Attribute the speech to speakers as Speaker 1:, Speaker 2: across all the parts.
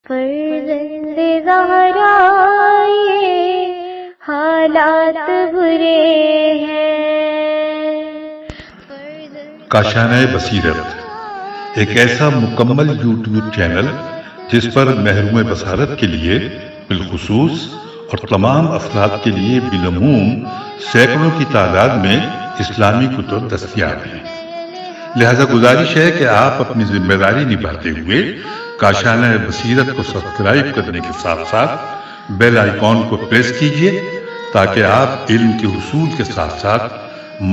Speaker 1: فرزند زہرا یہ حالات برے ہیں۔
Speaker 2: کاشانہ بصیرت ایک ایسا مکمل یوٹیوب چینل جس پر محروم بصارت کے لیے بالخصوص اور تمام افراد کے لیے بالعموم سینکڑوں کی تعداد میں اسلامی کتب دستیاب ہیں۔ لہذا گزارش ہے کہ آپ اپنی ذمہ داری نبھاتے ہوئے کاشانہ بصیرت کو سبسکرائب کرنے کے ساتھ ساتھ بیل آئیکن کو پریس کیجیے تاکہ آپ علم کے حصول کے ساتھ ساتھ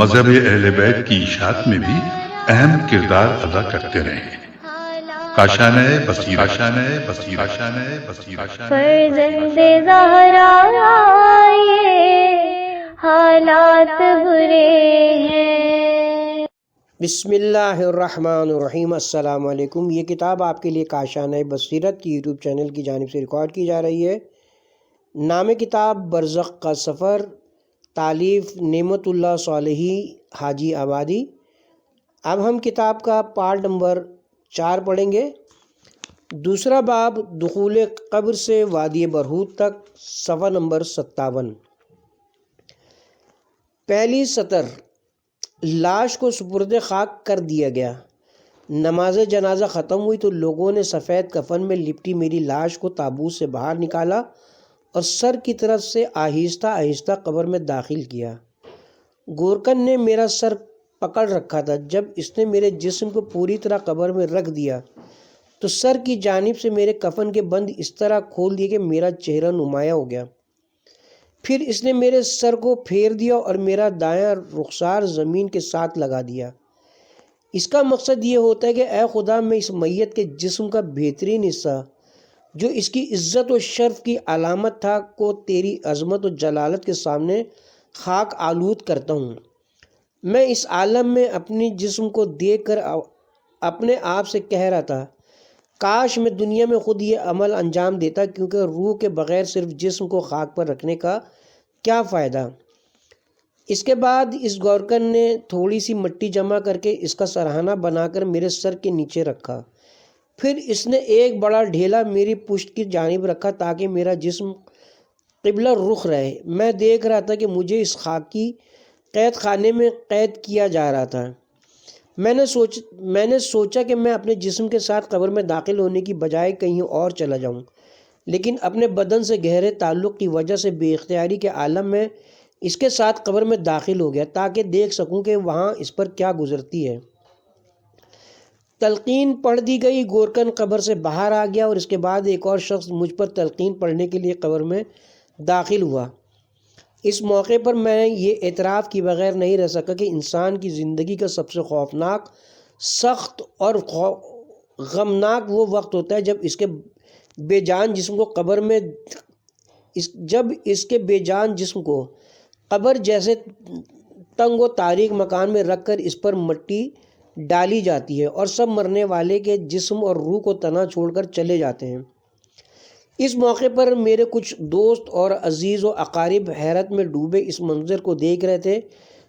Speaker 2: مذہب اہل بیت کی اشاعت میں بھی اہم کردار ادا کرتے رہیں۔ کاشانہ بصیرت۔
Speaker 1: فرزند زہرا یہ حالات برے ہیں۔
Speaker 3: بسم اللہ الرحمن الرحیم۔ السلام علیکم۔ یہ کتاب آپ کے لیے کاشانہ بصیرت کی یوٹیوب چینل کی جانب سے ریکارڈ کی جا رہی ہے۔ نام کتاب برزخ کا سفر، تالیف نعمت اللہ صالحی حاجی آبادی۔ اب ہم کتاب کا پارٹ نمبر 4 پڑھیں گے۔ دوسرا باب دخول قبر سے وادی برہوت تک، صفحہ نمبر 57۔ پہلی سطر، لاش کو سپرد خاک کر دیا گیا۔ نماز جنازہ ختم ہوئی تو لوگوں نے سفید کفن میں لپٹی میری لاش کو تابوت سے باہر نکالا اور سر کی طرف سے آہستہ آہستہ قبر میں داخل کیا۔ گورکن نے میرا سر پکڑ رکھا تھا۔ جب اس نے میرے جسم کو پوری طرح قبر میں رکھ دیا تو سر کی جانب سے میرے کفن کے بند اس طرح کھول دیے کہ میرا چہرہ نمایاں ہو گیا۔ پھر اس نے میرے سر کو پھیر دیا اور میرا دایاں رخسار زمین کے ساتھ لگا دیا۔ اس کا مقصد یہ ہوتا ہے کہ اے خدا، میں اس میت کے جسم کا بہترین حصہ جو اس کی عزت و شرف کی علامت تھا کو تیری عظمت و جلالت کے سامنے خاک آلود کرتا ہوں۔ میں اس عالم میں اپنی جسم کو دیکھ کر اپنے آپ سے کہہ رہا تھا، کاش میں دنیا میں خود یہ عمل انجام دیتا، کیونکہ روح کے بغیر صرف جسم کو خاک پر رکھنے کا کیا فائدہ۔ اس کے بعد اس گورکن نے تھوڑی سی مٹی جمع کر کے اس کا سرہانہ بنا کر میرے سر کے نیچے رکھا۔ پھر اس نے ایک بڑا ڈھیلا میری پشت کی جانب رکھا تاکہ میرا جسم قبلہ رخ رہے۔ میں دیکھ رہا تھا کہ مجھے اس خاکی قید خانے میں قید کیا جا رہا تھا۔ میں نے سوچا کہ میں اپنے جسم کے ساتھ قبر میں داخل ہونے کی بجائے کہیں اور چلا جاؤں، لیکن اپنے بدن سے گہرے تعلق کی وجہ سے بے اختیاری کے عالم میں اس کے ساتھ قبر میں داخل ہو گیا تاکہ دیکھ سکوں کہ وہاں اس پر کیا گزرتی ہے۔ تلقین پڑھ دی گئی۔ گورکن قبر سے باہر آ گیا اور اس کے بعد ایک اور شخص مجھ پر تلقین پڑھنے کے لیے قبر میں داخل ہوا۔ اس موقع پر میں یہ اعتراف کی بغیر نہیں رہ سکا کہ انسان کی زندگی کا سب سے خوفناک، سخت اور غمناک وہ وقت ہوتا ہے جب اس کے بے جان جسم کو قبر جیسے تنگ و تاریک مکان میں رکھ کر اس پر مٹی ڈالی جاتی ہے اور سب مرنے والے کے جسم اور روح کو تنہا چھوڑ کر چلے جاتے ہیں۔ اس موقع پر میرے کچھ دوست اور عزیز و اقارب حیرت میں ڈوبے اس منظر کو دیکھ رہے تھے۔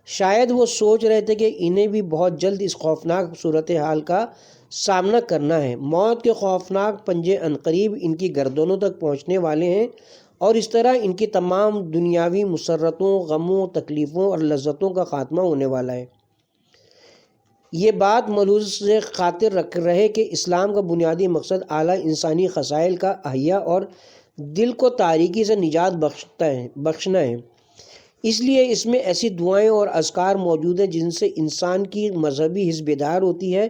Speaker 3: شاید وہ سوچ رہے تھے کہ انہیں بھی بہت جلد اس خوفناک صورتحال کا سامنا کرنا ہے۔ موت کے خوفناک پنجے عنقریب ان کی گردنوں تک پہنچنے والے ہیں اور اس طرح ان کی تمام دنیاوی مسرتوں، غموں، تکلیفوں اور لذتوں کا خاتمہ ہونے والا ہے۔ یہ بات ملحوظ سے خاطر رکھ رہے کہ اسلام کا بنیادی مقصد اعلیٰ انسانی خصائل کا احیاء اور دل کو تاریکی سے نجات بخشنا ہے۔ اس لیے اس میں ایسی دعائیں اور اذکار موجود ہیں جن سے انسان کی مذہبی حس بیدار ہوتی ہے۔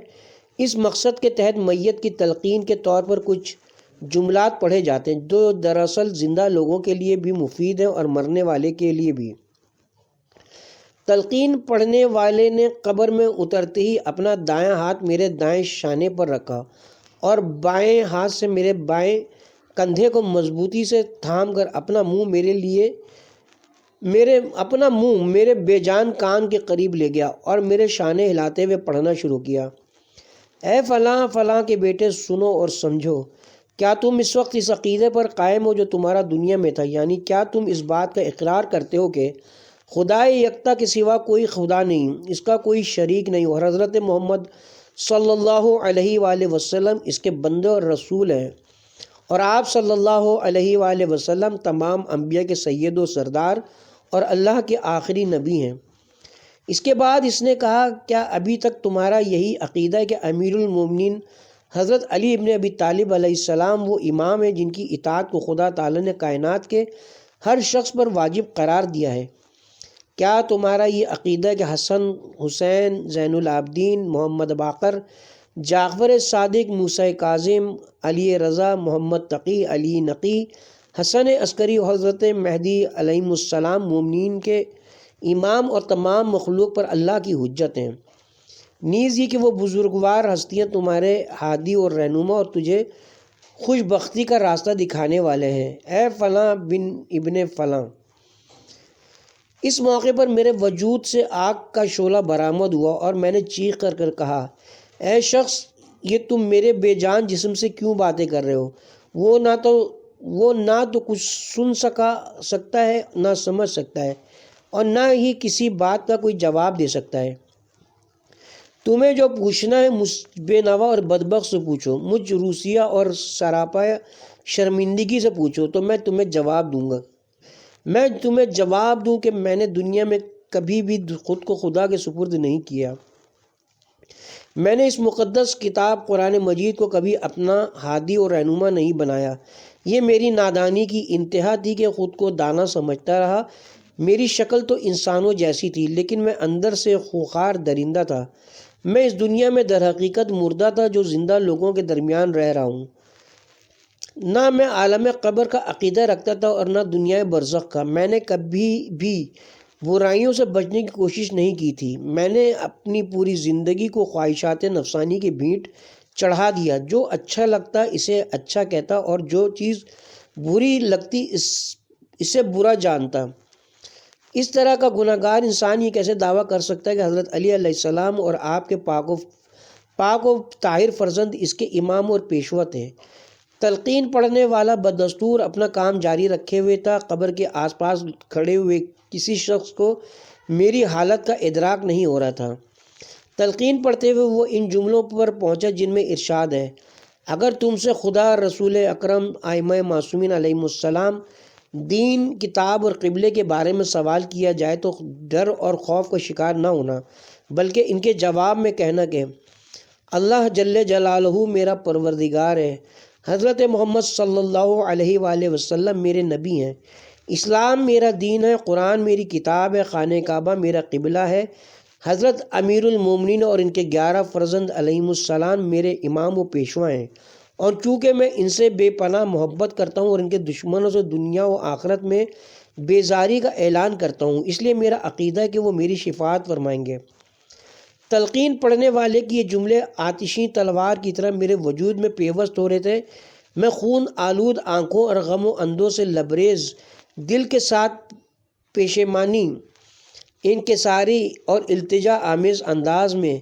Speaker 3: اس مقصد کے تحت میت کی تلقین کے طور پر کچھ جملات پڑھے جاتے ہیں جو دراصل زندہ لوگوں کے لیے بھی مفید ہیں اور مرنے والے کے لیے بھی۔ تلقین پڑھنے والے نے قبر میں اترتے ہی اپنا دایاں ہاتھ میرے دائیں شانے پر رکھا اور بائیں ہاتھ سے میرے بائیں کندھے کو مضبوطی سے تھام کر اپنا منہ میرے بے جان کان کے قریب لے گیا اور میرے شانے ہلاتے ہوئے پڑھنا شروع کیا۔ اے فلاں فلاں کے بیٹے، سنو اور سمجھو۔ کیا تم اس وقت اس عقیدے پر قائم ہو جو تمہارا دنیا میں تھا؟ یعنی کیا تم اس بات کا اقرار کرتے ہو کہ خدا یکتا کے سوا کوئی خدا نہیں، اس کا کوئی شریک نہیں، اور حضرت محمد صلی اللہ علیہ وآلہ وسلم اس کے بندے اور رسول ہیں، اور آپ صلی اللہ علیہ وآلہ وسلم تمام انبیاء کے سید و سردار اور اللہ کے آخری نبی ہیں۔ اس کے بعد اس نے کہا کیا ابھی تک تمہارا یہی عقیدہ ہے کہ امیر المومنین حضرت علی ابن ابی طالب علیہ السلام وہ امام ہیں جن کی اطاعت کو خدا تعالیٰ نے کائنات کے ہر شخص پر واجب قرار دیا ہے؟ کیا تمہارا یہ عقیدہ ہے کہ حسن، حسین، زین العابدین، محمد باقر، جعفر صادق، موسیٰ کاظم، علی رضا، محمد تقی، علی نقی، حسن عسکری اور حضرت مہدی علیہ السلام مومنین کے امام اور تمام مخلوق پر اللہ کی حجت ہیں؟ نیز یہ کہ وہ بزرگوار ہستیاں تمہارے ہادی اور رہنما اور تجھے خوش بختی کا راستہ دکھانے والے ہیں، اے فلاں بن ابن فلاں۔ اس موقع پر میرے وجود سے آگ کا شعلہ برآمد ہوا اور میں نے چیخ کر کہا، اے شخص، یہ تم میرے بے جان جسم سے کیوں باتیں کر رہے ہو؟ وہ نہ تو کچھ سن سکتا ہے، نہ سمجھ سکتا ہے، اور نہ ہی کسی بات کا کوئی جواب دے سکتا ہے۔ تمہیں جو پوچھنا ہے مجھ بے نوا اور بدبخت سے پوچھو، مجھ روسیہ اور سراپا شرمندگی سے پوچھو تو میں تمہیں جواب دوں گا۔ میں تمہیں جواب دوں کہ میں نے دنیا میں کبھی بھی خود کو خدا کے سپرد نہیں کیا۔ میں نے اس مقدس کتاب قرآن مجید کو کبھی اپنا ہادی اور رہنما نہیں بنایا۔ یہ میری نادانی کی انتہا تھی کہ خود کو دانا سمجھتا رہا۔ میری شکل تو انسانوں جیسی تھی لیکن میں اندر سے خوخار درندہ تھا۔ میں اس دنیا میں در حقیقت مردہ تھا جو زندہ لوگوں کے درمیان رہ رہا ہوں۔ نہ میں عالم قبر کا عقیدہ رکھتا تھا اور نہ دنیا برزخ کا۔ میں نے کبھی بھی برائیوں سے بچنے کی کوشش نہیں کی تھی۔ میں نے اپنی پوری زندگی کو خواہشات نفسانی کی بھینٹ چڑھا دیا۔ جو اچھا لگتا اسے اچھا کہتا اور جو چیز بری لگتی اسے برا جانتا۔ اس طرح کا گناہ گار انسان یہ کیسے دعویٰ کر سکتا ہے کہ حضرت علی علیہ السلام اور آپ کے پاک و طاہر فرزند اس کے امام اور پیشوا تھے؟ تلقین پڑھنے والا بدستور اپنا کام جاری رکھے ہوئے تھا۔ قبر کے آس پاس کھڑے ہوئے کسی شخص کو میری حالت کا ادراک نہیں ہو رہا تھا۔ تلقین پڑھتے ہوئے وہ ان جملوں پر پہنچا جن میں ارشاد ہے، اگر تم سے خدا، رسول اکرم، ائمہ معصومین علیہ السلام، دین، کتاب اور قبلے کے بارے میں سوال کیا جائے تو ڈر اور خوف کا شکار نہ ہونا، بلکہ ان کے جواب میں کہنا کہ اللہ جل جلالہ میرا پروردگار ہے، حضرت محمد صلی اللہ علیہ وآلہ وسلم میرے نبی ہیں، اسلام میرا دین ہے، قرآن میری کتاب ہے، خانہ کعبہ میرا قبلہ ہے، حضرت امیر المومنین اور ان کے 11 فرزند علیہم السلام میرے امام و پیشوا ہیں، اور چونکہ میں ان سے بے پناہ محبت کرتا ہوں اور ان کے دشمنوں سے دنیا و آخرت میں بیزاری کا اعلان کرتا ہوں، اس لیے میرا عقیدہ ہے کہ وہ میری شفاعت فرمائیں گے۔ تلقین پڑھنے والے کی یہ جملے آتشی تلوار کی طرح میرے وجود میں پیوست ہو رہے تھے۔ میں خون آلود آنکھوں اور غم و اندوں سے لبریز دل کے ساتھ پشیمانی، انکساری اور التجا آمیز انداز میں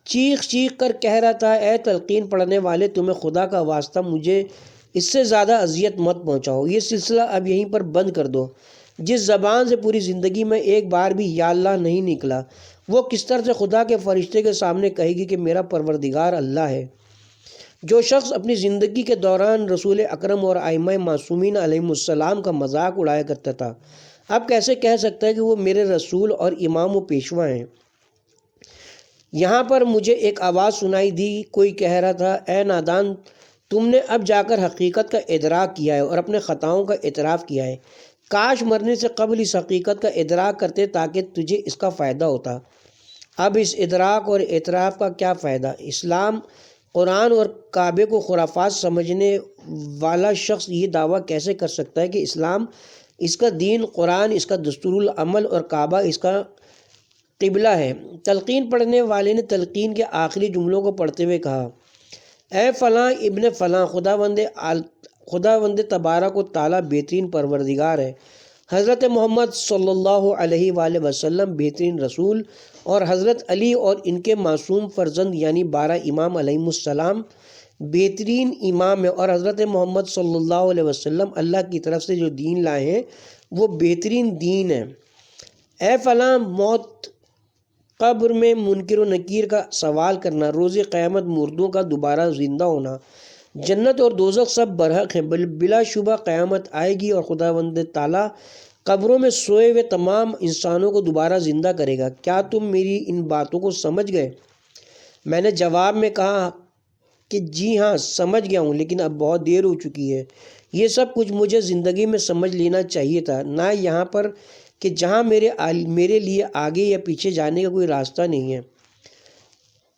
Speaker 3: چیخ کر کہہ رہا تھا، اے تلقین پڑھنے والے، تمہیں خدا کا واسطہ مجھے اس سے زیادہ اذیت مت پہنچاؤ، یہ سلسلہ اب یہیں پر بند کر دو۔ جس زبان سے پوری زندگی میں ایک بار بھی یا اللہ نہیں نکلا، وہ کس طرح سے خدا کے فرشتے کے سامنے کہے گی کہ میرا پروردگار اللہ ہے؟ جو شخص اپنی زندگی کے دوران رسول اکرم اور ائمہ معصومین علیہم السلام کا مذاق اڑایا کرتا تھا، اب کیسے کہہ سکتا ہے کہ وہ میرے رسول اور امام و پیشوا ہیں؟ یہاں پر مجھے ایک آواز سنائی دی، کوئی کہہ رہا تھا، اے نادان، تم نے اب جا کر حقیقت کا ادراک کیا ہے اور اپنے خطاؤں کا اعتراف کیا ہے۔ کاش مرنے سے قبل اس حقیقت کا ادراک کرتے تاکہ تجھے اس کا فائدہ ہوتا۔ اب اس ادراک اور اعتراف کا کیا فائدہ؟ اسلام، قرآن اور کعبے کو خرافات سمجھنے والا شخص یہ دعویٰ کیسے کر سکتا ہے کہ اسلام اس کا دین، قرآن اس کا دستور العمل اور کعبہ اس کا قبلہ ہے؟ تلقین پڑھنے والے نے تلقین کے آخری جملوں کو پڑھتے ہوئے کہا، اے فلاں ابن فلاں، خداوند تبارک و تعالیٰ بہترین پروردگار ہے، حضرت محمد صلی اللہ علیہ وآلہ وسلم بہترین رسول اور حضرت علی اور ان کے معصوم فرزند یعنی 12 امام علیہم السلام بہترین امام ہے، اور حضرت محمد صلی اللہ علیہ وسلم اللہ کی طرف سے جو دین لائے ہیں وہ بہترین دین ہے۔ اے فلاں، موت، قبر میں منکر و نکیر کا سوال کرنا، روز قیامت مردوں کا دوبارہ زندہ ہونا، جنت اور دوزخ سب برحق ہیں، بلا شبہ قیامت آئے گی اور خداوند تعالیٰ قبروں میں سوئے ہوئے تمام انسانوں کو دوبارہ زندہ کرے گا۔ کیا تم میری ان باتوں کو سمجھ گئے؟ میں نے جواب میں کہا کہ جی ہاں سمجھ گیا ہوں، لیکن اب بہت دیر ہو چکی ہے۔ یہ سب کچھ مجھے زندگی میں سمجھ لینا چاہیے تھا، نہ یہاں پر کہ جہاں میرے لیے آگے یا پیچھے جانے کا کوئی راستہ نہیں ہے۔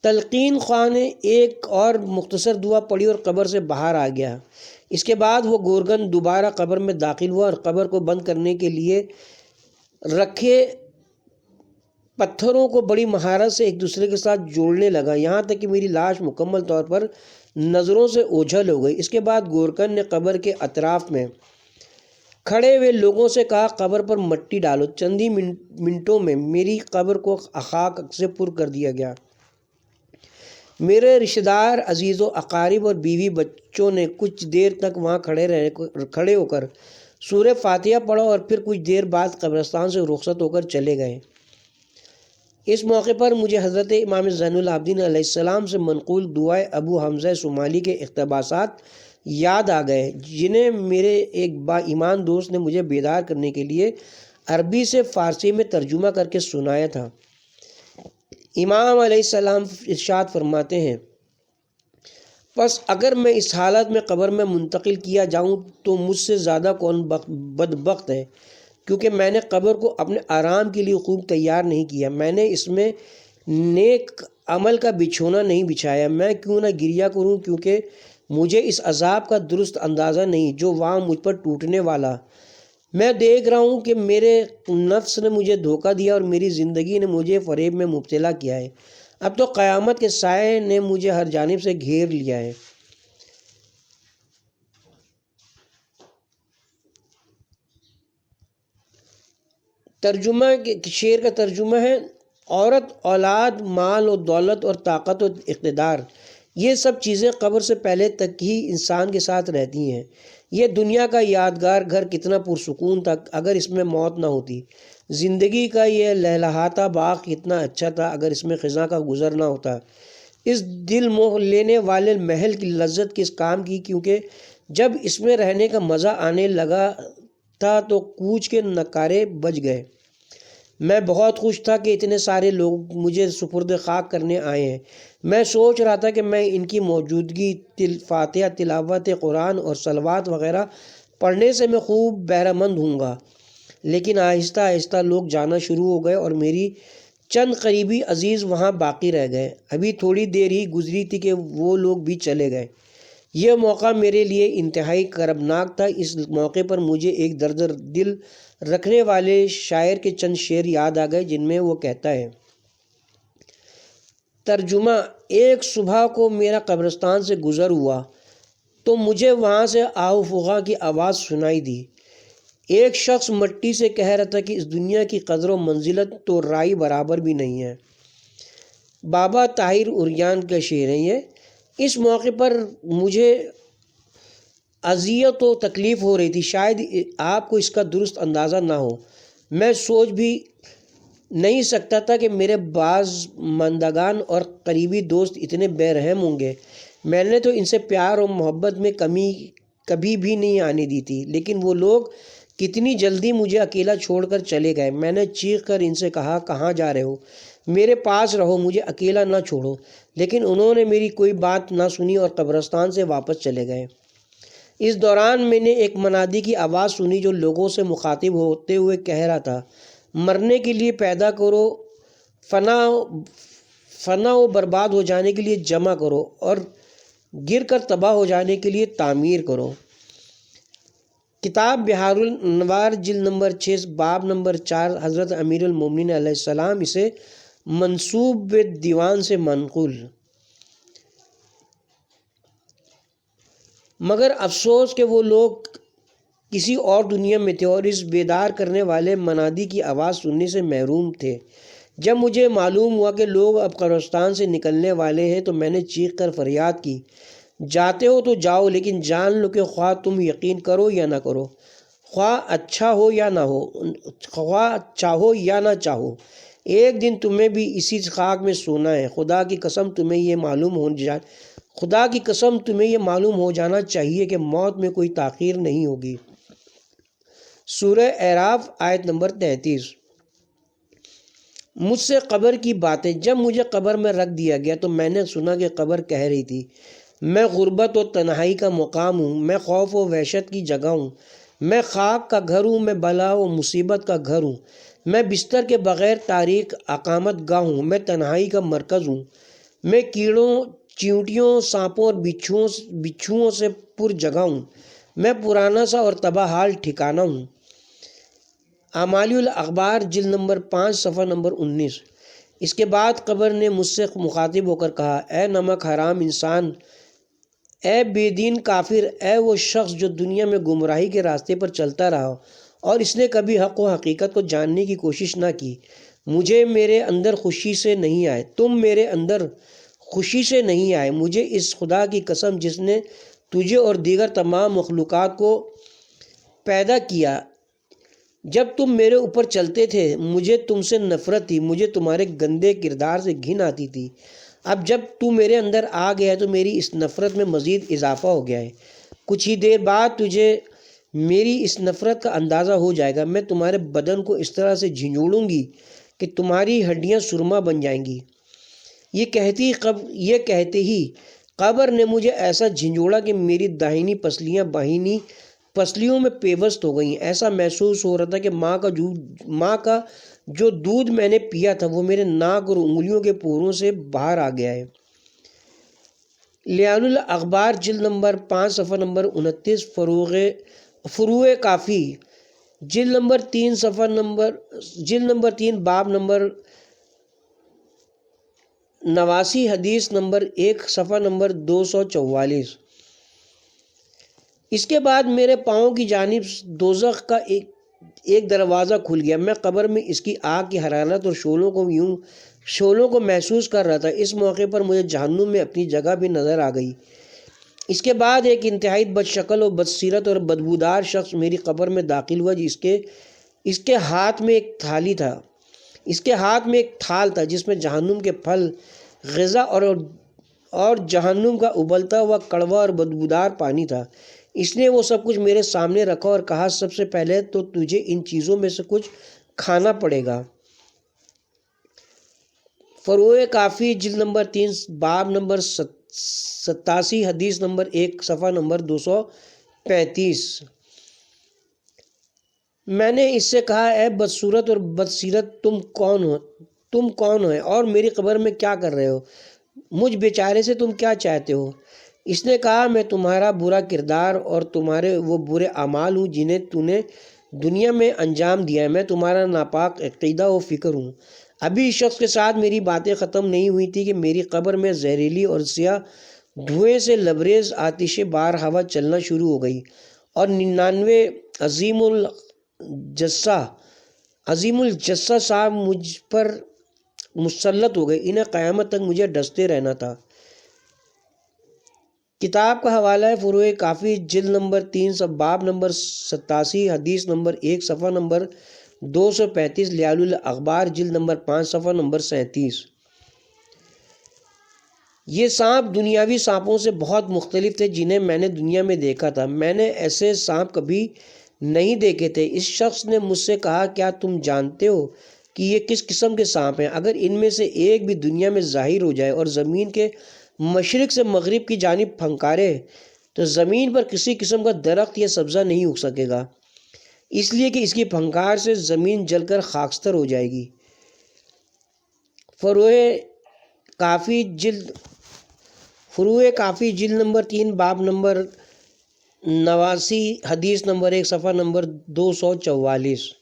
Speaker 3: تلقین خواہ نے ایک اور مختصر دعا پڑھی اور قبر سے باہر آ گیا۔ اس کے بعد وہ گورگن دوبارہ قبر میں داخل ہوا اور قبر کو بند کرنے کے لیے رکھے پتھروں کو بڑی مہارت سے ایک دوسرے کے ساتھ جوڑنے لگا، یہاں تک کہ میری لاش مکمل طور پر نظروں سے اوجھل ہو گئی۔ اس کے بعد گورکن نے قبر کے اطراف میں کھڑے ہوئے لوگوں سے کہا قبر پر مٹی ڈالو۔ چندی منٹوں میں میری قبر کو خاک سے پر کر دیا گیا۔ میرے رشتہ دار، عزیز و اقارب اور بیوی بچوں نے کچھ دیر تک وہاں کھڑے ہو کر سورہ فاتحہ پڑھا اور پھر کچھ دیر بعد قبرستان سے رخصت ہو کر چلے گئے۔ اس موقع پر مجھے حضرت امام زین العابدین علیہ السلام سے منقول دعائے ابو حمزہ صومالی کے اقتباسات یاد آ گئے، جنہیں میرے ایک با ایمان دوست نے مجھے بیدار کرنے کے لیے عربی سے فارسی میں ترجمہ کر کے سنایا تھا۔ امام علیہ السلام ارشاد فرماتے ہیں، پس اگر میں اس حالت میں قبر میں منتقل کیا جاؤں تو مجھ سے زیادہ کون بدبخت ہے، کیونکہ میں نے قبر کو اپنے آرام کے لیے خوب تیار نہیں کیا، میں نے اس میں نیک عمل کا بچھونا نہیں بچھایا۔ میں کیوں نہ گریہ کروں، کیونکہ مجھے اس عذاب کا درست اندازہ نہیں جو وہاں مجھ پر ٹوٹنے والا۔ میں دیکھ رہا ہوں کہ میرے نفس نے مجھے دھوکہ دیا اور میری زندگی نے مجھے فریب میں مبتلا کیا ہے۔ اب تو قیامت کے سائے نے مجھے ہر جانب سے گھیر لیا ہے۔ ترجمہ شعر کا ترجمہ ہے، عورت، اولاد، مال و دولت اور طاقت و اقتدار، یہ سب چیزیں قبر سے پہلے تک ہی انسان کے ساتھ رہتی ہیں۔ یہ دنیا کا یادگار گھر کتنا پرسکون تھا اگر اس میں موت نہ ہوتی، زندگی کا یہ لہلہاتا باغ کتنا اچھا تھا اگر اس میں خزاں کا گزر نہ ہوتا، اس دل موہ لینے والے محل کی لذت کس کام کی، کیونکہ جب اس میں رہنے کا مزہ آنے لگا تھا تو کوچ کے نکارے بج گئے۔ میں بہت خوش تھا کہ اتنے سارے لوگ مجھے سپرد خاک کرنے آئے ہیں۔ میں سوچ رہا تھا کہ میں ان کی موجودگی فاتحہ، تلاوت قرآن اور صلوات وغیرہ پڑھنے سے میں خوب بہرہ مند ہوں گا، لیکن آہستہ آہستہ لوگ جانا شروع ہو گئے اور میری چند قریبی عزیز وہاں باقی رہ گئے۔ ابھی تھوڑی دیر ہی گزری تھی کہ وہ لوگ بھی چلے گئے۔ یہ موقع میرے لیے انتہائی کربناک تھا۔ اس موقع پر مجھے ایک درد دل رکھنے والے شاعر کے چند شعر یاد آ گئے، جن میں وہ کہتا ہے۔ ترجمہ، ایک صبح کو میرا قبرستان سے گزر ہوا تو مجھے وہاں سے آہو فغاں کی آواز سنائی دی۔ ایک شخص مٹی سے کہہ رہا تھا کہ اس دنیا کی قدر و منزلت تو رائی برابر بھی نہیں ہے۔ بابا طاہر عریان کا شعر ہے یہ۔ اس موقع پر مجھے اذیت و تکلیف ہو رہی تھی، شاید آپ کو اس کا درست اندازہ نہ ہو۔ میں سوچ بھی نہیں سکتا تھا کہ میرے بعض مندگان اور قریبی دوست اتنے بے رحم ہوں گے۔ میں نے تو ان سے پیار اور محبت میں کمی کبھی بھی نہیں آنے دی تھی، لیکن وہ لوگ کتنی جلدی مجھے اکیلا چھوڑ کر چلے گئے۔ میں نے چیخ کر ان سے کہا، کہاں جا رہے ہو؟ میرے پاس رہو، مجھے اکیلا نہ چھوڑو، لیکن انہوں نے میری کوئی بات نہ سنی اور قبرستان سے واپس چلے گئے۔ اس دوران میں نے ایک منادی کی آواز سنی جو لوگوں سے مخاطب ہوتے ہوئے کہہ رہا تھا، مرنے کے لیے پیدا کرو، فنا و برباد ہو جانے کے لیے جمع کرو، اور گر کر تباہ ہو جانے کے لیے تعمیر کرو۔ کتاب بحار الانوار جلد نمبر 6 باب نمبر 4 حضرت امیر المومنین علیہ السلام، اسے منسوب دیوان سے منقول۔ مگر افسوس کہ وہ لوگ کسی اور دنیا میں تھے اور اس بیدار کرنے والے منادی کی آواز سننے سے محروم تھے۔ جب مجھے معلوم ہوا کہ لوگ اب قبرستان سے نکلنے والے ہیں تو میں نے چیخ کر فریاد کی، جاتے ہو تو جاؤ، لیکن جان لو کہ خواہ تم یقین کرو یا نہ کرو، خواہ اچھا ہو یا نہ ہو، خواہ چاہو یا نہ چاہو، ایک دن تمہیں بھی اسی خاک میں سونا ہے۔ خدا کی قسم تمہیں یہ معلوم ہو جائے خدا کی قسم تمہیں یہ معلوم ہو جانا چاہیے کہ موت میں کوئی تاخیر نہیں ہوگی۔ سورہ اعراف آیت نمبر 33۔ مجھ سے قبر کی باتیں، جب مجھے قبر میں رکھ دیا گیا تو میں نے سنا کہ قبر کہہ رہی تھی، میں غربت و تنہائی کا مقام ہوں، میں خوف و وحشت کی جگہ ہوں، میں خاک کا گھر ہوں، میں بلا و مصیبت کا گھر ہوں، میں بستر کے بغیر تاریک اقامت گاہ ہوں، میں تنہائی کا مرکز ہوں، میں کیڑوں چیونٹیوں سانپوں اور بچھوؤں سے پر جگہ ہوں، میں پرانا سا اور تباہ حال ٹھکانہ ہوں۔ اعمال الاخبار جلد نمبر 5 صفحہ نمبر 19۔ اس کے بعد قبر نے مجھ سے مخاطب ہو کر کہا، اے نمک حرام انسان، اے بے دین کافر، اے وہ شخص جو دنیا میں گمراہی کے راستے پر چلتا رہا اور اس نے کبھی حق و حقیقت کو جاننے کی کوشش نہ کی، مجھے میرے اندر خوشی سے نہیں آئے، تم میرے اندر خوشی سے نہیں آئے، مجھے اس خدا کی قسم جس نے تجھے اور دیگر تمام مخلوقات کو پیدا کیا، جب تم میرے اوپر چلتے تھے مجھے تم سے نفرت تھی، مجھے تمہارے گندے کردار سے گھن آتی تھی، اب جب تو میرے اندر آ گیا ہے تو میری اس نفرت میں مزید اضافہ ہو گیا ہے، کچھ ہی دیر بعد تجھے میری اس نفرت کا اندازہ ہو جائے گا، میں تمہارے بدن کو اس طرح سے جھنجھوڑوں گی کہ تمہاری ہڈیاں سرما بن جائیں گی۔ یہ کہتے ہی قبر نے مجھے ایسا جھنجھوڑا کہ میری داہنی پسلیاں بائیں پسلیوں میں پیوست ہو گئیں، ایسا محسوس ہو رہا تھا کہ ماں کا جو دودھ میں نے پیا تھا وہ میرے ناک اور انگلیوں کے پوروں سے باہر آ گیا ہے۔ لیان الاخبار جلد نمبر 5 صفحہ نمبر 29، فروع کافی جلد نمبر 3 باب نمبر 89 حدیث نمبر 1 صفحہ نمبر 244۔ اس کے بعد میرے پاؤں کی جانب دوزخ کا ایک دروازہ کھل گیا، میں قبر میں اس کی آگ کی حرارت اور شعلوں کو محسوس کر رہا تھا، اس موقع پر مجھے جہنم میں اپنی جگہ بھی نظر آ گئی۔ اس کے بعد ایک انتہائی بد شکل و بدسیرت اور بدبودار شخص میری قبر میں داخل ہوا، اس کے ہاتھ میں ایک تھال تھا جس میں جہنم کے پھل، غذا اور جہنم کا ابلتا ہوا کڑوا اور بدبودار پانی تھا۔ اس نے وہ سب کچھ میرے سامنے رکھا اور کہا، سب سے پہلے تو تجھے ان چیزوں میں سے کچھ کھانا پڑے گا۔ فروع کافی جلد نمبر 3 باب نمبر 87 حدیث نمبر 1 صفحہ نمبر 235۔ میں نے اس سے کہا، اے بدصورت اور بدسیرت، تم کون ہو اور میری قبر میں کیا کر رہے ہو؟ مجھ بیچارے سے تم کیا چاہتے ہو؟ اس نے کہا، میں تمہارا برا کردار اور تمہارے وہ برے اعمال ہوں جنہیں تو نے دنیا میں انجام دیا ہے، میں تمہارا ناپاک عقیدہ و فکر ہوں۔ ابھی اس شخص کے ساتھ میری باتیں ختم نہیں ہوئی تھی کہ میری قبر میں زہریلی اور سیاہ دھوئیں سے لبریز آتش بار ہوا چلنا شروع ہو گئی اور 99 عظیم الجثہ صاحب مجھ پر مسلط ہو گئے، انہیں قیامت تک مجھے ڈستے رہنا تھا۔ کتاب کا حوالہ ہے فروع کافی جلد نمبر 3 باب نمبر 87 حدیث نمبر 1 صفحہ نمبر 235، لیال الاخبار جلد نمبر 5 صفحہ نمبر 37۔ یہ سانپ دنیاوی سانپوں سے بہت مختلف تھے جنہیں میں نے دنیا میں دیکھا تھا، میں نے ایسے سانپ کبھی نہیں دیکھے تھے۔ اس شخص نے مجھ سے کہا، کیا تم جانتے ہو کہ یہ کس قسم کے سانپ ہیں؟ اگر ان میں سے ایک بھی دنیا میں ظاہر ہو جائے اور زمین کے مشرق سے مغرب کی جانب پھنکارے تو زمین پر کسی قسم کا درخت یا سبزہ نہیں اگ سکے گا، اس لیے کہ اس کی پھنکار سے زمین جل کر خاکستر ہو جائے گی۔ فروع کافی جلد نمبر 3 باب نمبر 89 حدیث نمبر 1 صفحہ نمبر 244۔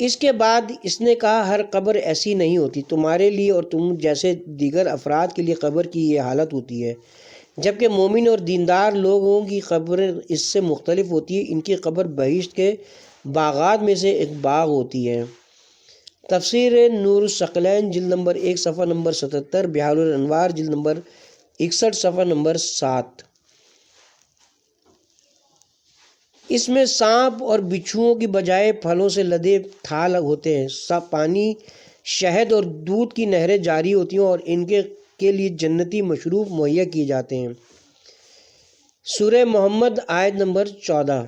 Speaker 3: اس کے بعد اس نے کہا، ہر قبر ایسی نہیں ہوتی، تمہارے لیے اور تم جیسے دیگر افراد کے لیے قبر کی یہ حالت ہوتی ہے، جبکہ مومن اور دیندار لوگوں کی قبر اس سے مختلف ہوتی ہے، ان کی قبر بہشت کے باغات میں سے ایک باغ ہوتی ہے۔ تفسیر نور الثقلین جلد نمبر 1 صفحہ نمبر 77، بحار الانوار جلد نمبر 61 صفحہ نمبر 7۔ اس میں سانپ اور بچھوؤں کی بجائے پھلوں سے لدے تھال ہوتے ہیں، پانی شہد اور دودھ کی نہریں جاری ہوتی ہیں اور ان کے لیے جنتی مشروب مہیا کیے جاتے ہیں۔ سورہ محمد آیت نمبر 14۔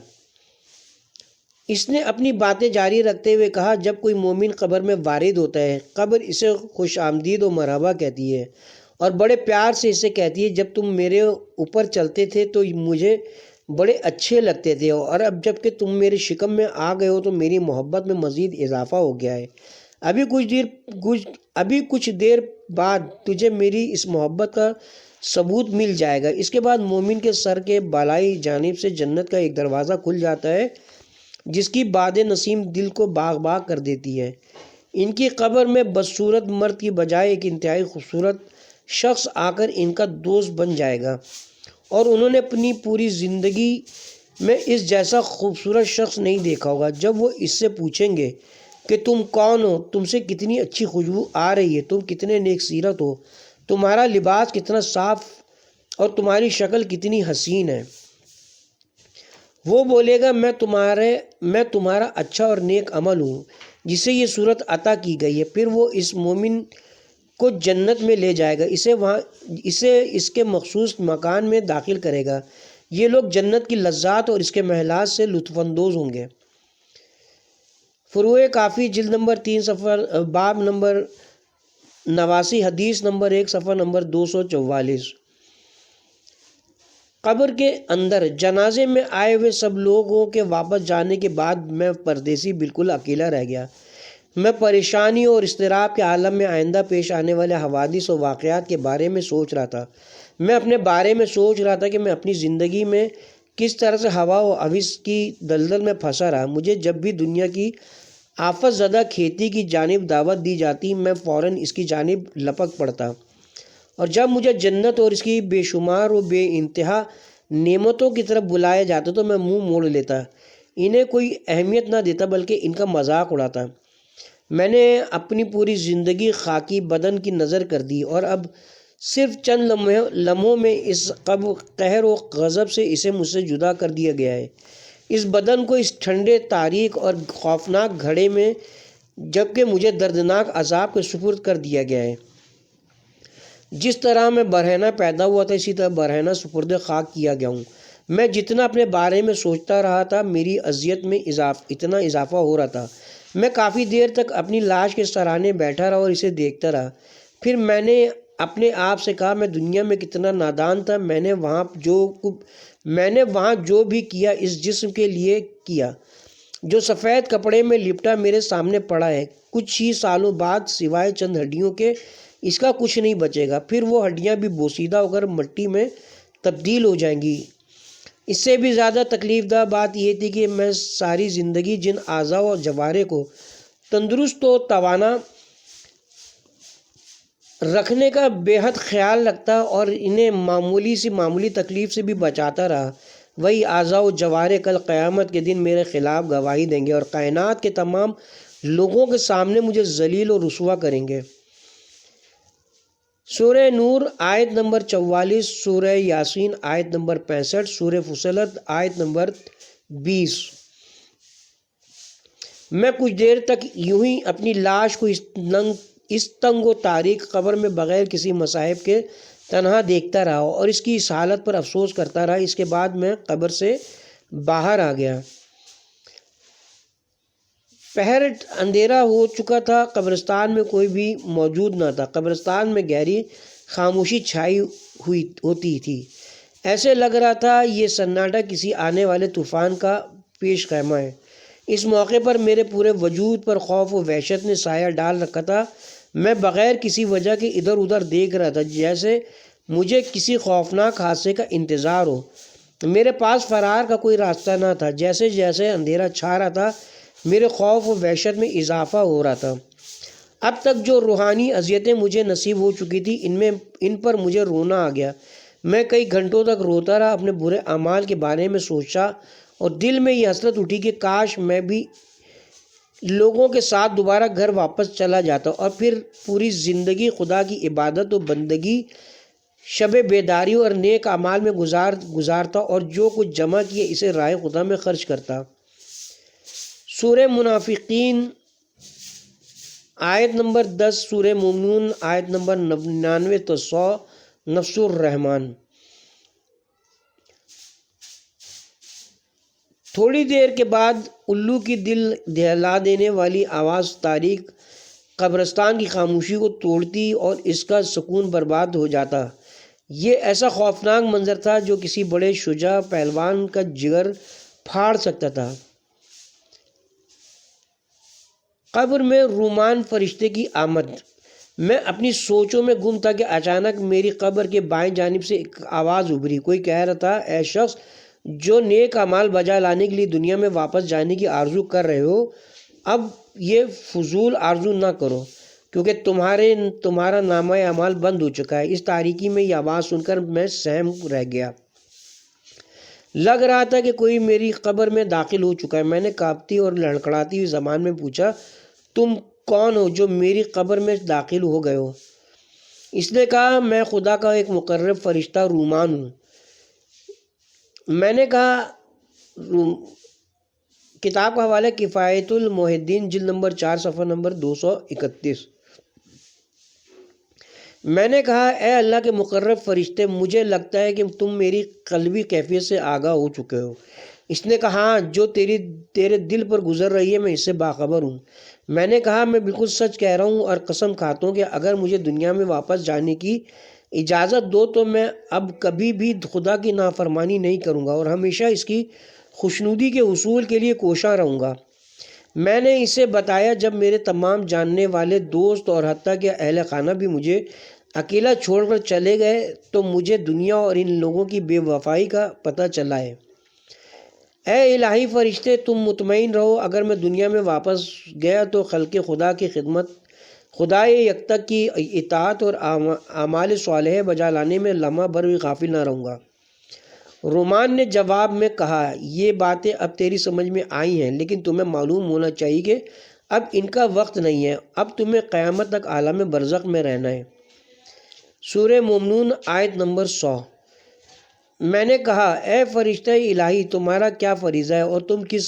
Speaker 3: اس نے اپنی باتیں جاری رکھتے ہوئے کہا، جب کوئی مومن قبر میں وارد ہوتا ہے، قبر اسے خوش آمدید و مرحبا کہتی ہے اور بڑے پیار سے اسے کہتی ہے، جب تم میرے اوپر چلتے تھے تو مجھے بڑے اچھے لگتے تھے، اور اب جب کہ تم میرے شکم میں آ گئے ہو تو میری محبت میں مزید اضافہ ہو گیا ہے۔ ابھی کچھ دیر بعد تجھے میری اس محبت کا ثبوت مل جائے گا۔ اس کے بعد مومن کے سر کے بالائی جانب سے جنت کا ایک دروازہ کھل جاتا ہے جس کی باد نسیم دل کو باغ باغ کر دیتی ہے۔ ان کی قبر میں بدصورت مرد کی بجائے ایک انتہائی خوبصورت شخص آ کر ان کا دوست بن جائے گا، اور انہوں نے اپنی پوری زندگی میں اس جیسا خوبصورت شخص نہیں دیکھا ہوگا۔ جب وہ اس سے پوچھیں گے کہ تم کون ہو، تم سے کتنی اچھی خوشبو آ رہی ہے، تم کتنے نیک سیرت ہو، تمہارا لباس کتنا صاف اور تمہاری شکل کتنی حسین ہے، وہ بولے گا میں تمہارا اچھا اور نیک عمل ہوں جسے یہ صورت عطا کی گئی ہے۔ پھر وہ اس مومن کو جنت میں لے جائے گا، اسے اس کے مخصوص مکان میں داخل کرے گا۔ یہ لوگ جنت کی لذات اور اس کے محلات سے لطف اندوز ہوں گے۔ فروع کافی جلد نمبر 3 باب نمبر 89 حدیث نمبر 1 صفحہ نمبر 244۔ قبر کے اندر جنازے میں آئے ہوئے سب لوگوں کے واپس جانے کے بعد میں پردیسی بالکل اکیلا رہ گیا۔ میں پریشانی اور اضطراب کے عالم میں آئندہ پیش آنے والے حوادث و واقعات کے بارے میں سوچ رہا تھا۔ میں اپنے بارے میں سوچ رہا تھا کہ میں اپنی زندگی میں کس طرح سے ہوا و ہوس کی دلدل میں پھنسا رہا۔ مجھے جب بھی دنیا کی آفت زدہ کھیتی کی جانب دعوت دی جاتی، میں فوراً اس کی جانب لپک پڑتا، اور جب مجھے جنت اور اس کی بے شمار و بے انتہا نعمتوں کی طرف بلایا جاتا تو میں منہ موڑ لیتا، انہیں کوئی اہمیت نہ دیتا بلکہ ان کا مذاق اڑاتا۔ میں نے اپنی پوری زندگی خاکی بدن کی نظر کر دی، اور اب صرف چند لمحوں میں اس قہر و غضب سے اسے مجھ سے جدا کر دیا گیا ہے۔ اس بدن کو اس ٹھنڈے، تاریک اور خوفناک گھڑے میں جبکہ مجھے دردناک عذاب کے سپرد کر دیا گیا ہے۔ جس طرح میں برہنہ پیدا ہوا تھا اسی طرح برہنہ سپرد خاک کیا گیا ہوں۔ میں جتنا اپنے بارے میں سوچتا رہا تھا میری اذیت میں اتنا اضافہ ہو رہا تھا۔ میں کافی دیر تک اپنی لاش کے سرانے بیٹھا رہا اور اسے دیکھتا رہا۔ پھر میں نے اپنے آپ سے کہا میں دنیا میں کتنا نادان تھا، میں نے وہاں جو بھی کیا اس جسم کے لیے کیا جو سفید کپڑے میں لپٹا میرے سامنے پڑا ہے۔ کچھ ہی سالوں بعد سوائے چند ہڈیوں کے اس کا کچھ نہیں بچے گا، پھر وہ ہڈیاں بھی بوسیدہ ہو کر مٹی میں تبدیل ہو جائیں گی۔ اس سے بھی زیادہ تکلیف دہ بات یہ تھی کہ میں ساری زندگی جن اعضاء و جوارح کو تندرست و توانا رکھنے کا بے حد خیال رکھتا اور انہیں معمولی تکلیف سے بھی بچاتا رہا، وہی اعضاء و جوارح کل قیامت کے دن میرے خلاف گواہی دیں گے اور کائنات کے تمام لوگوں کے سامنے مجھے ذلیل و رسوا کریں گے۔ سورہ نور آیت نمبر 44، سورہ یاسین آیت نمبر 65، سورہ فصلت آیت نمبر 20۔ میں کچھ دیر تک یوں ہی اپنی لاش کو اس تنگ و تاریک قبر میں بغیر کسی مصاحب کے تنہا دیکھتا رہا اور اس کی اس حالت پر افسوس کرتا رہا۔ اس کے بعد میں قبر سے باہر آ گیا۔ پہر اندھیرا ہو چکا تھا، قبرستان میں کوئی بھی موجود نہ تھا۔ قبرستان میں گہری خاموشی چھائی ہوتی تھی، ایسے لگ رہا تھا یہ سناٹا کسی آنے والے طوفان کا پیش خیمہ ہے۔ اس موقع پر میرے پورے وجود پر خوف و وحشت نے سایہ ڈال رکھا تھا۔ میں بغیر کسی وجہ کے ادھر ادھر دیکھ رہا تھا جیسے مجھے کسی خوفناک حادثے کا انتظار ہو۔ میرے پاس فرار کا کوئی راستہ نہ تھا۔ جیسے جیسے اندھیرا چھا رہا تھا میرے خوف و وحشت میں اضافہ ہو رہا تھا۔ اب تک جو روحانی اذیتیں مجھے نصیب ہو چکی تھی ان پر مجھے رونا آ گیا۔ میں کئی گھنٹوں تک روتا رہا، اپنے برے اعمال کے بارے میں سوچا اور دل میں یہ حسرت اٹھی کہ کاش میں بھی لوگوں کے ساتھ دوبارہ گھر واپس چلا جاتا اور پھر پوری زندگی خدا کی عبادت و بندگی، شب بیداری اور نیک اعمال میں گزارتا اور جو کچھ جمع کیے اسے راہ خدا میں خرچ کرتا۔ سورہ منافقین آیت نمبر 10 سورہ مومنون، آیت نمبر 99 تو 100 نفس الرحمان۔ تھوڑی دیر کے بعد الو کی دل دہلا دینے والی آواز تاریک قبرستان کی خاموشی کو توڑتی اور اس کا سکون برباد ہو جاتا۔ یہ ایسا خوفناک منظر تھا جو کسی بڑے شجاع پہلوان کا جگر پھاڑ سکتا تھا۔ قبر میں رومان فرشتے کی آمد۔ میں اپنی سوچوں میں گم تھا کہ اچانک میری قبر کے بائیں جانب سے ایک آواز ابھری۔ کوئی کہہ رہا تھا، اے شخص جو نیک اعمال بجا لانے کے لیے دنیا میں واپس جانے کی آرزو کر رہے ہو، اب یہ فضول آرزو نہ کرو کیونکہ تمہارا نامہ اعمال بند ہو چکا ہے۔ اس تاریکی میں یہ آواز سن کر میں سہم رہ گیا۔ لگ رہا تھا کہ کوئی میری قبر میں داخل ہو چکا ہے۔ میں نے کانپتی اور لڑکھڑاتی ہوئی زبان میں پوچھا، تم کون ہو جو میری قبر میں داخل ہو گئے ہو؟ اس نے کہا، میں خدا کا ایک مقرب فرشتہ رومان ہوں۔ میں نے کہا، کتاب کا حوالہ کفایت المحدثین جلد نمبر 4 صفحہ نمبر 231۔ میں نے کہا، اے اللہ کے مقرب فرشتے، مجھے لگتا ہے کہ تم میری قلبی کیفیت سے آگاہ ہو چکے ہو۔ اس نے کہا، ہاں، جو تیرے دل پر گزر رہی ہے میں اس سے باخبر ہوں۔ میں نے کہا، میں بالکل سچ کہہ رہا ہوں اور قسم کھاتا ہوں کہ اگر مجھے دنیا میں واپس جانے کی اجازت دو تو میں اب کبھی بھی خدا کی نافرمانی نہیں کروں گا اور ہمیشہ اس کی خوشنودی کے حصول کے لیے کوشاں رہوں گا۔ میں نے اسے بتایا، جب میرے تمام جاننے والے دوست اور حتیٰ کہ اہل خانہ بھی مجھے اکیلا چھوڑ کر چلے گئے تو مجھے دنیا اور ان لوگوں کی بے وفائی کا پتہ چلا ہے۔ اے الہی فرشتے، تم مطمئن رہو، اگر میں دنیا میں واپس گیا تو خلق خدا کی خدمت، خدائے یکتا کی اطاعت اور اعمال صالحہ بجا لانے میں لمحہ بھر بھی غافل نہ رہوں گا۔ رومان نے جواب میں کہا، یہ باتیں اب تیری سمجھ میں آئی ہیں، لیکن تمہیں معلوم ہونا چاہیے کہ اب ان کا وقت نہیں ہے، اب تمہیں قیامت تک عالم برزخ میں رہنا ہے۔ سورہ مومنون آیت نمبر 100۔ میں نے کہا، اے فرشتہ الہی، تمہارا کیا فریضہ ہے اور تم کس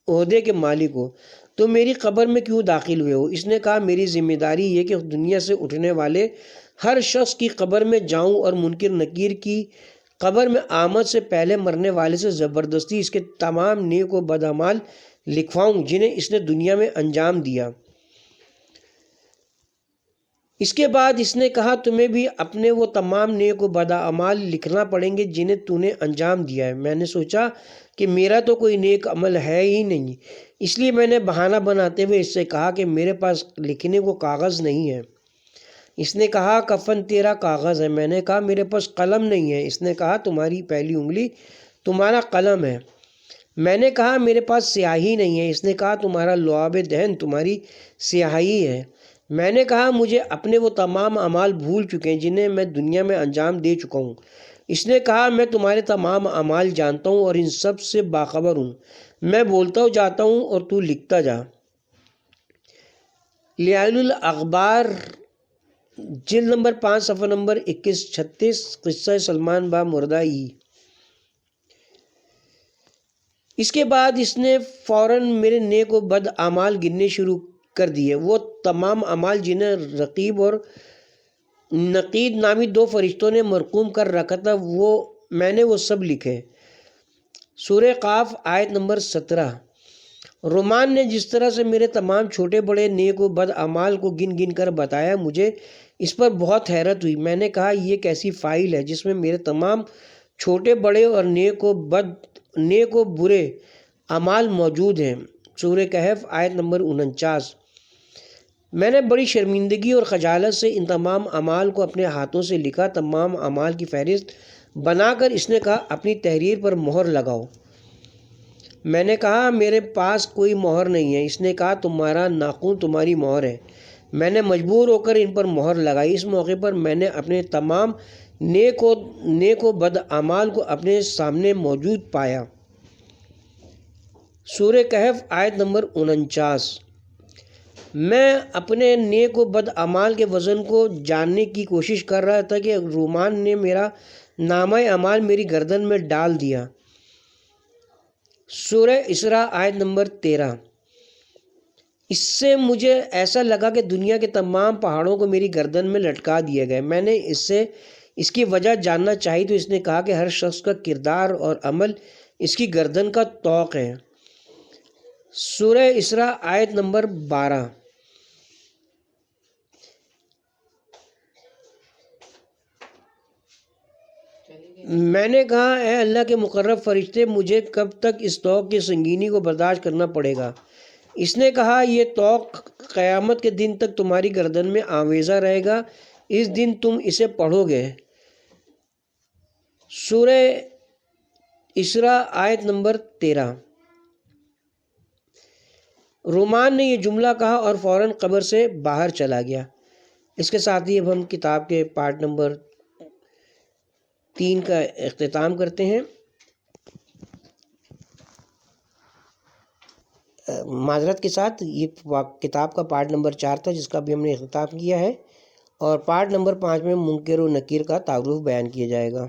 Speaker 3: عہدے کے مالک ہو؟ تم میری قبر میں کیوں داخل ہوئے ہو؟ اس نے کہا، میری ذمہ داری یہ کہ دنیا سے اٹھنے والے ہر شخص کی قبر میں جاؤں اور منکر نکیر کی قبر میں آمد سے پہلے مرنے والے سے زبردستی اس کے تمام نیک و بد اعمال لکھواؤں جنہیں اس نے دنیا میں انجام دیا۔ اس کے بعد اس نے کہا، تمہیں بھی اپنے وہ تمام نیک و بد اعمال لکھنا پڑیں گے جنہیں تو نے انجام دیا ہے۔ میں نے سوچا کہ میرا تو کوئی نیک عمل ہے ہی نہیں، اس لیے میں نے بہانہ بناتے ہوئے اس سے کہا کہ میرے پاس لکھنے کو کاغذ نہیں ہے۔ اس نے کہا، کفن تیرا کاغذ ہے۔ میں نے کہا، میرے پاس قلم نہیں ہے۔ اس نے کہا، تمہاری پہلی انگلی تمہارا قلم ہے۔ میں نے کہا، میرے پاس سیاہی نہیں ہے۔ اس نے کہا، تمہارا لعاب دہن تمہاری سیاہی ہے۔ میں نے کہا، مجھے اپنے وہ تمام اعمال بھول چکے ہیں جنہیں میں دنیا میں انجام دے چکا ہوں۔ اس نے کہا، میں تمہارے تمام اعمال جانتا ہوں اور ان سب سے باخبر ہوں۔ میں بولتا جاتا ہوں اور تو لکھتا جا۔ لیال الاخبار جلد نمبر 5 صفحہ نمبر 2136، قصہ سلمان با مردائی۔ اس کے بعد اس نے فوراً میرے نیک و بد اعمال گننے شروع کر دیے۔ وہ تمام اعمال جنہیں رقیب اور نقید نامی 2 فرشتوں نے مرقوم کر رکھا تھا میں نے وہ سب لکھے۔ سورہ قاف آیت نمبر 17۔ رومان نے جس طرح سے میرے تمام چھوٹے بڑے نیک و بد اعمال کو گن گن کر بتایا، مجھے اس پر بہت حیرت ہوئی۔ میں نے کہا، یہ کیسی فائل ہے جس میں میرے تمام چھوٹے بڑے اور نیک و برے اعمال موجود ہیں۔ سورہ کہف آیت نمبر 49۔ میں نے بڑی شرمندگی اور خجالت سے ان تمام اعمال کو اپنے ہاتھوں سے لکھا۔ تمام اعمال کی فہرست بنا کر اس نے کہا، اپنی تحریر پر مہر لگاؤ۔ میں نے کہا، میرے پاس کوئی مہر نہیں ہے۔ اس نے کہا، تمہارا ناخن تمہاری مہر ہے۔ میں نے مجبور ہو کر ان پر مہر لگائی۔ اس موقع پر میں نے اپنے تمام نیک و بد اعمال کو اپنے سامنے موجود پایا۔ سورہ کہف آیت نمبر 49۔ میں اپنے نیک و بد اعمال کے وزن کو جاننے کی کوشش کر رہا تھا کہ رومان نے میرا نامہ اعمال میری گردن میں ڈال دیا۔ سورہ اسراء آیت نمبر 13۔ اس سے مجھے ایسا لگا کہ دنیا کے تمام پہاڑوں کو میری گردن میں لٹکا دیے گئے۔ میں نے اس کی وجہ جاننا چاہی تو اس نے کہا کہ ہر شخص کا کردار اور عمل اس کی گردن کا طوق ہے۔ سورہ اسراء آیت نمبر 12۔ میں نے کہا اے اللہ کے مقرب فرشتے، مجھے کب تک اس طوق کی سنگینی کو برداشت کرنا پڑے گا؟ اس نے کہا یہ طوق قیامت کے دن تک تمہاری گردن میں آویزہ رہے گا، اس دن تم اسے پڑھو گے۔ سورہ اسراء آیت نمبر 13۔ رومان نے یہ جملہ کہا اور فوراً قبر سے باہر چلا گیا۔ اس کے ساتھ ہی اب ہم کتاب کے پارٹ نمبر 3 کا اختتام کرتے ہیں۔ معذرت کے ساتھ یہ کتاب کا پارٹ نمبر 4 تھا جس کا بھی ہم نے اختتام کیا ہے، اور پارٹ نمبر 5 میں منکر و نکیر کا تعارف بیان کیا جائے گا۔